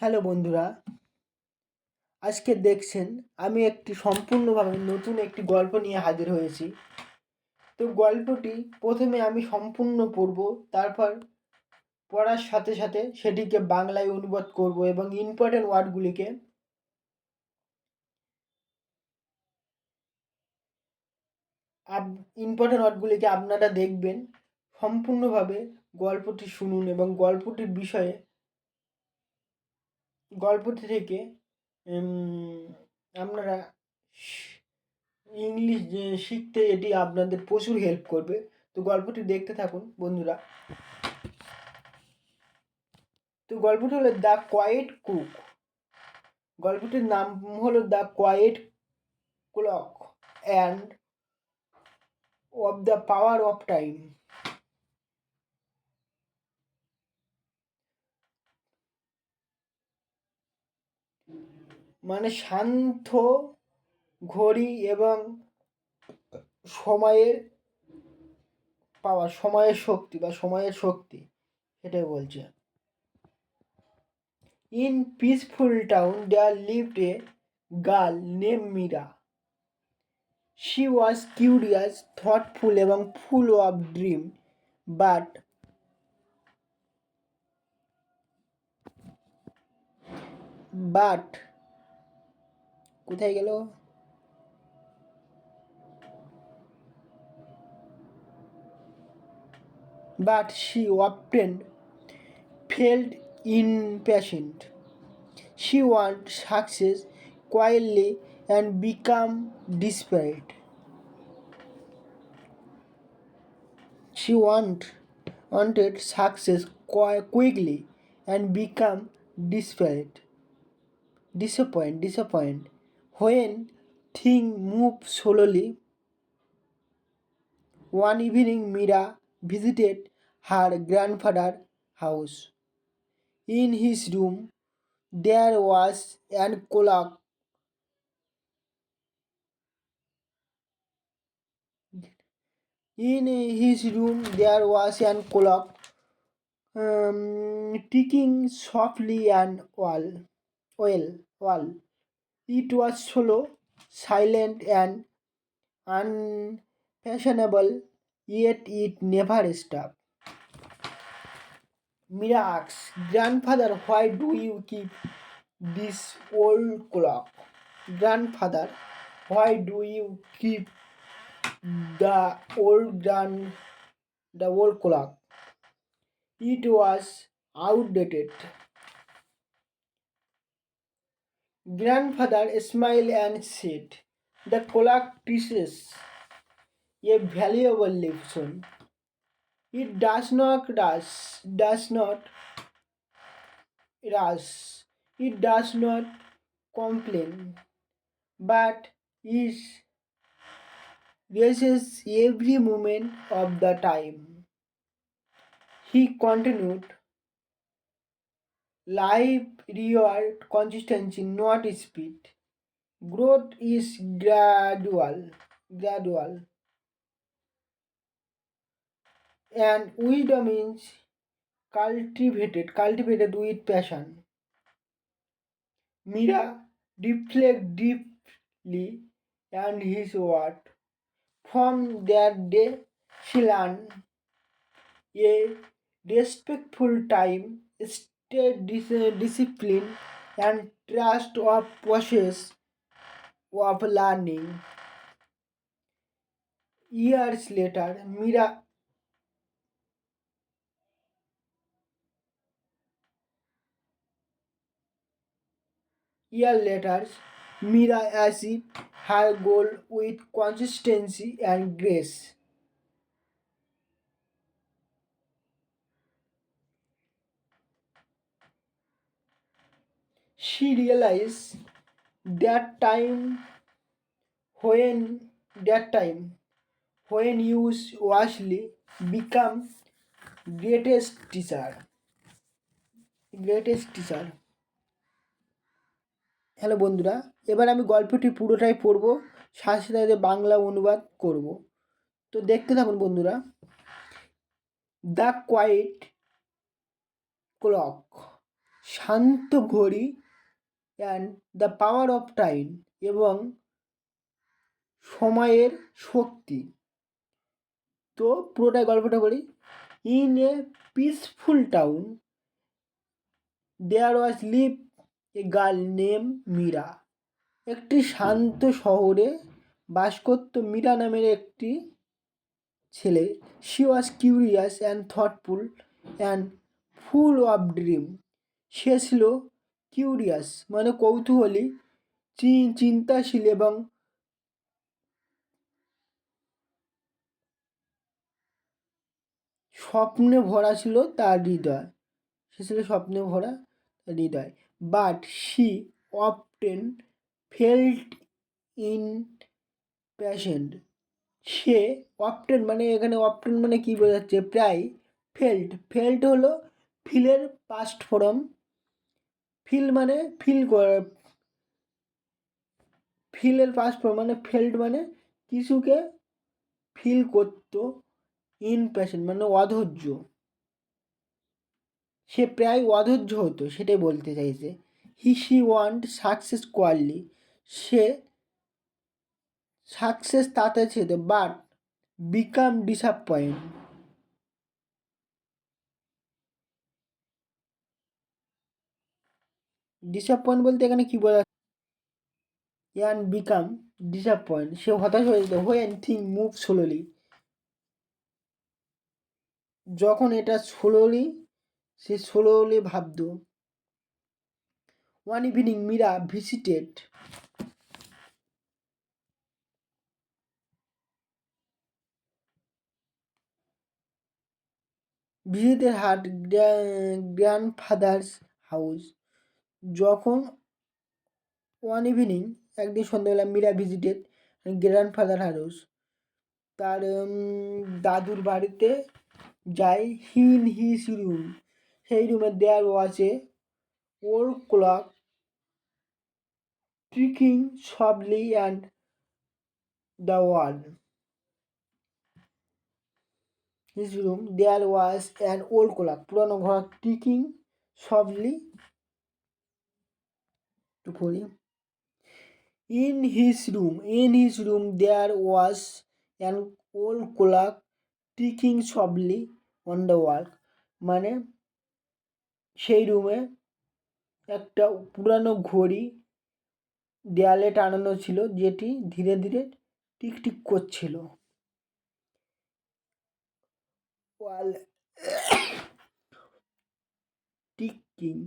Hello বন্ধুরা, আজকে দেখছেন আমি একটি সম্পূর্ণভাবে নতুন একটি গল্প নিয়ে হাজির হয়েছি। তো গল্পটি প্রথমে আমি সম্পূর্ণ পড়ব, তারপর পড়ার সাথে সাথে সেটিকে বাংলায় অনুবাদ করব এবং ইম্পর্টেন্ট ওয়ার্ডগুলিকে আপনারা দেখবেন। সম্পূর্ণভাবে গল্পটি শুনুন এবং গল্পটি থেকে আপনারা ইংলিশ শিখতে এটি আপনাদের প্রচুর হেল্প করবে। তো গল্পটি দেখতে থাকুন বন্ধুরা। তো গল্পটি হলো দ্য কোয়েট কুক। গল্পটির নাম হলো the quiet clock and of the power of time. মানে শান্ত ঘড়ি এবং সময়ের সময়ের শক্তি এটাই বলছে। In peaceful town there lived a girl named Mira. She was curious, thoughtful এবং full of dream, but কোথায় গেল? But she often felt impatient. She wanted success quietly and become desperate. She wanted success quickly and become disappointed. When things moved slowly, one evening Mira visited her grandfather's house. In his room there was an clock. Ticking softly and well. It was slow, silent and unfashionable, yet it never stopped. Mira asks, "Grandfather, why do you keep this old clock?" Grandfather, why do you keep the old clock? It was outdated. Grandfather smiled and said, "The clock teaches a valuable lesson. It does not rush. It does not complain, but it raises every moment of the time." He continued, "Life rewards consistency, not speed. Growth is gradual, and wisdom is cultivated with passion." Mira reflected deeply on his word. From that day, she learned a respectful time, discipline, and trust of process of learning. Years later, Mira achieved her goal with consistency and grace. She realized that when used wisely, become greatest teacher. Hello বন্ধুরা, এবার আমি গল্পটি পুরোটাই পড়ব, সাথে সাথে বাংলা অনুবাদ করব। তো দেখতে থাকুন বন্ধুরা। The quiet clock. শান্ত ঘড়ি and the power of time এবং সময়ের শক্তি। তো পুরোটাই গল্পটা বলি। In a peaceful town there was live a girl name Meera. একটি শান্ত শহরে বাস করত মীরা নামের একটি ছেলে। She was curious and thoughtful and full of dream. সে ছিল কিউরিয়াস মানে কৌতূহলী, চিন্তাশীল এবং স্বপ্নে ভরা ছিল তার হৃদয়। সে ছিল স্বপ্নে ভরা হৃদয়। But she often felt impatient. সে অফটেন মানে এখানে অফটেন মানে কী বোঝাচ্ছে? প্রায়। ফেল্ট হলো ফিলের পাস্ট ফর্ম। ফিল মানে ফিলের পাস্ট ফর্ম মানে ফেল্ট মানে কিছুকে ফিল করতো। ইনপ্যাশেন্ট মানে অধৈর্য। সে প্রায় অধৈর্য হতো, সেটাই বলতে চাইছে। She want success quickly. সে সাকসেস তাতে ছিল, বাট বিকাম ডিসঅ্যাপয়েন্ট। ডিসঅ্যাপয়েন্ট বলতে এখানে কী বোঝা? And become disappoint. সে হতাশ হয়ে যেত। When thing move slowly. যখন এটা সে স্লোলি ভাবত। ওয়ান ইভিনিং মীরা ভিজিটেড হার গ্র্যান্ডফাদার্স হাউস। যখন ওয়ান ইভিনিং একদিন সন্ধ্যাবেলা মীরা ভিজিটেড গ্র্যান্ডফাদার হাউস, তার দাদুর বাড়িতে যায়। ইন হিজ রুম, সেই রুমে there was a old clock ticking softly and the wall. His room there was an old clock, পুরানো ঘর, টিকিং সফটলি টু পড়ি। In his room there was an old clock ticking softly on the wall. মানে সেই রুমে একটা পুরানো ঘড়ি দেয়ালে টানানো ছিল, যেটি ধীরে ধীরে টিকটিক করছিল। Wall ticking,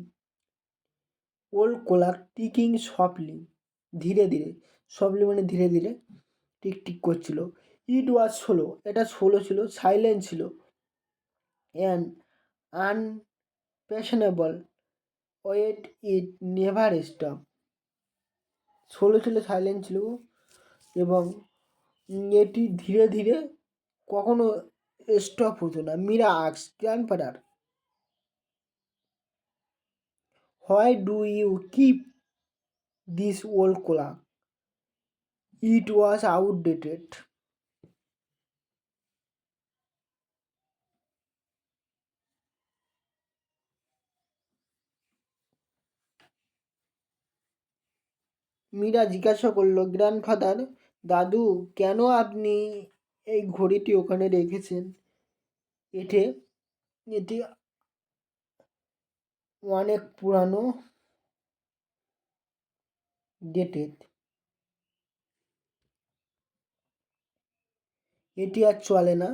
old clock ticking softly, ধীরে ধীরে, সফটলি মানে ধীরে ধীরে টিকটিক করছিল। ইট ওয়াজ স্লো, এটা স্লো ছিল, সাইলেন্ট ছিল, and unpassionable wait it never stop. Slow ছিল, সাইলেন্ট ছিল এবং এটি ধীরে ধীরে কখনো স্টপ হতো না। Meera asks grandfather, why do you keep this old clock? It was outdated. Meera জিজ্ঞাসা করল, গ্র্যান্ডফাদার, দাদু, কেন আপনি এই ঘড়িটি ওখানে রেখেছেন? এটি এটি অনেক পুরানো, ডেটেড। এটি আর চলে না।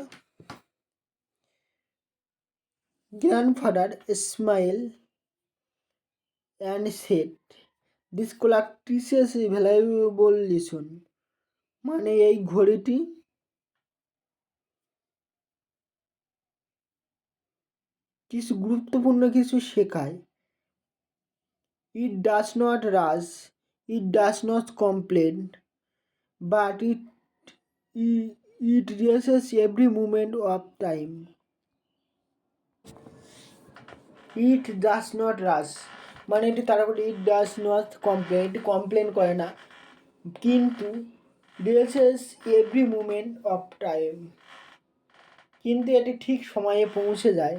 Grandfather smile and said, this clock teaches a valuable lesson. মানে এই ঘড়িটি কিছু গুরুত্বপূর্ণ কিছু শেখায়। It does not rush, it does not complain, but it reaches every moment of time. It does not rush মানে এটি তারা বলে ইট ডাজ নট কমপ্লেন, এটি কমপ্লেন করে না, কিন্তু reaches every moment of time, কিন্তু এটি ঠিক সময়ে পৌঁছে যায়,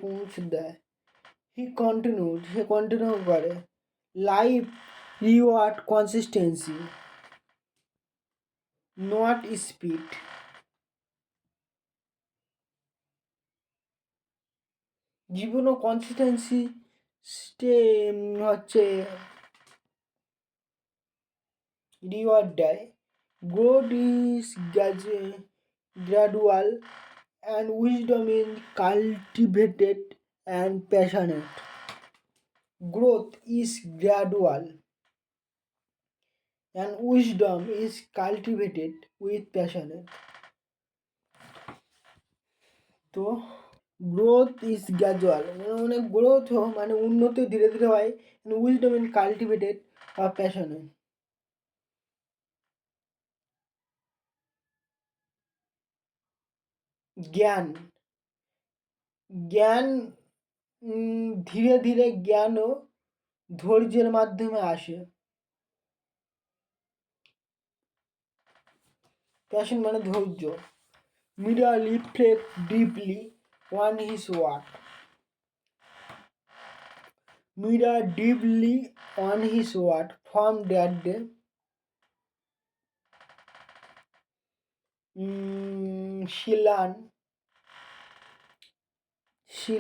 পৌঁছে দেয়। সে কন্টিনিউ করে। Life reward consistency not speed. জীবনও কনসিস্টেন্সি হচ্ছে রিওয়ার্ড দেয়। Growth is gradual and wisdom is cultivated and passionate. Growth is gradual and wisdom is cultivated with passionate. তো গ্রোথ ইজ গ্রাজুয়াল মানে গ্রোথ মানে উন্নতি ধীরে ধীরে হয়, উইজডম ইন কাল্টিভেটেড বা প্যাশনেট। জ্ঞান জ্ঞান ধীরে ধীরে জ্ঞানও ধৈর্যের মাধ্যমে আসে। প্যাশন মানে ধৈর্য। Mira reflect deeply on his work. Mira deeply on his work from that day. She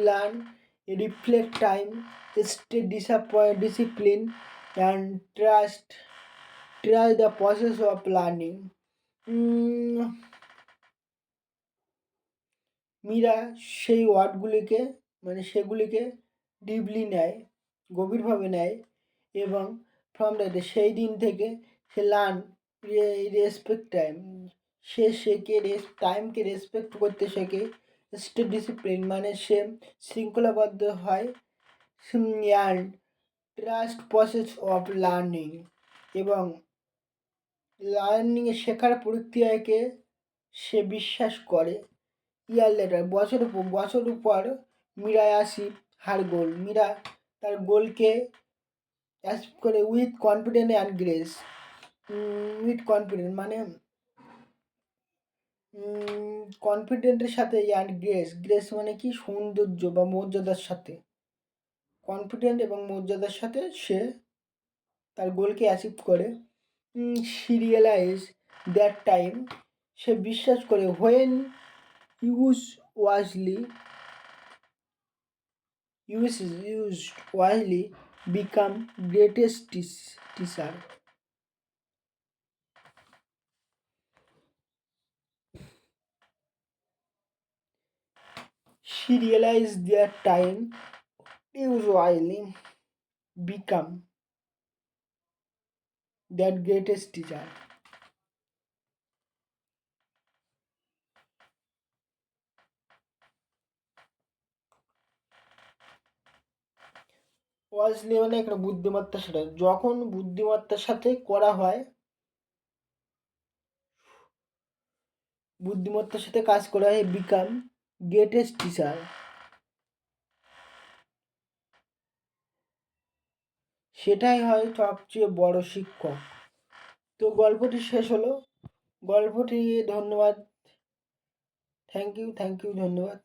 learned reflect time, stay discipline and trust the process of learning. Meera সেই ওয়ার্ডগুলিকে মানে সেগুলিকে ডিপলি নেয়, গভীরভাবে নেয় এবং ফ্রম দ্যাট সেই দিন থেকে সে লার্ন রেসপেক্ট টাইম, সে শেখে টাইমকে রেসপেক্ট করতে শেখে। স্টে ডিসিপ্লিন মানে সে শৃঙ্খলাবদ্ধ হয়। And trust process of learning এবং লার্নিংয়ে শেখার প্রক্রিয়াকে সে বিশ্বাস করে। ইয়ার লেটার বছর পর মীরা আসিভ হার গোল। মীরা তার গোলকে অ্যাচিভ করে with confidence and grace. With confidence মানে কনফিডেন্টের সাথে অ্যান্ড গ্রেস মানে কি সৌন্দর্য বা মর্যাদার সাথে। কনফিডেন্ট এবং মর্যাদার সাথে সে তার গোলকে অ্যাচিভ করে। শি রিয়েলাইজ দ্যাট টাইম সে বিশ্বাস করে when used wisely become greatest teacher. She realized that time used wisely become that greatest teacher. ওয়াজলি মানে একটা বুদ্ধিমত্তার সাথে, যখন বুদ্ধিমত্তার সাথে করা হয়, বুদ্ধিমত্তার সাথে কাজ করা হয়, বিকাম গ্রেটেস্ট টিচার, সেটাই হয় সবচেয়ে বড় শিক্ষক। তো গল্পটি শেষ হলো। গল্পটি ধন্যবাদ। থ্যাংক ইউ ধন্যবাদ।